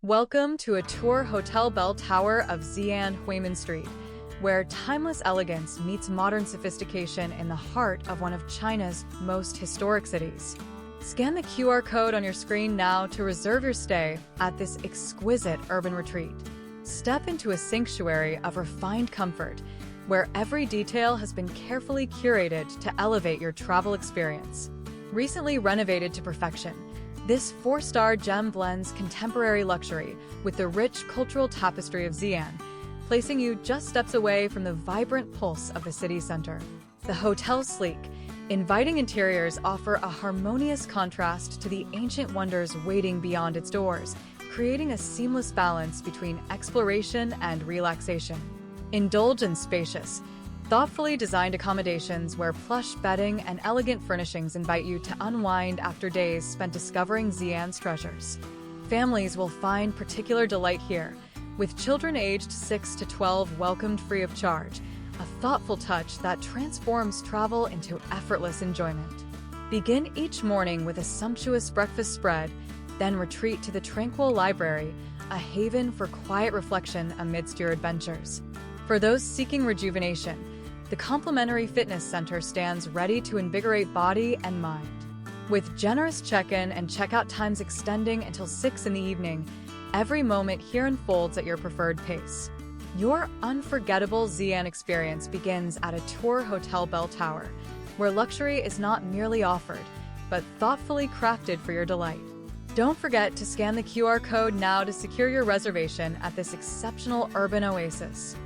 Welcome to Atour Hotel Bell Tower of Xi'an Huimin Street, where timeless elegance meets modern sophistication in the heart of one of China's most historic cities. Scan the QR code on your screen now to reserve your stay at this exquisite urban retreat. Step into a sanctuary of refined comfort, where every detail has been carefully curated to elevate your travel experience. Recently renovated to perfection, this four-star gem blends contemporary luxury with the rich cultural tapestry of Xian, placing you just steps away from the vibrant pulse of the city center. The hotel's sleek, inviting interiors offer a harmonious contrast to the ancient wonders waiting beyond its doors, creating a seamless balance between exploration and relaxation. Indulge and spacious, thoughtfully designed accommodations where plush bedding and elegant furnishings invite you to unwind after days spent discovering Xi'an's treasures. Families will find particular delight here, with children aged 6 to 12 welcomed free of charge, a thoughtful touch that transforms travel into effortless enjoyment. Begin each morning with a sumptuous breakfast spread, then retreat to the tranquil library, a haven for quiet reflection amidst your adventures. For those seeking rejuvenation, the complimentary fitness center stands ready to invigorate body and mind. With generous check-in and check-out times extending until 6 in the evening, every moment here unfolds at your preferred pace. Your unforgettable Xian experience begins at Atour Hotel Bell Tower, where luxury is not merely offered, but thoughtfully crafted for your delight. Don't forget to scan the QR code now to secure your reservation at this exceptional urban oasis.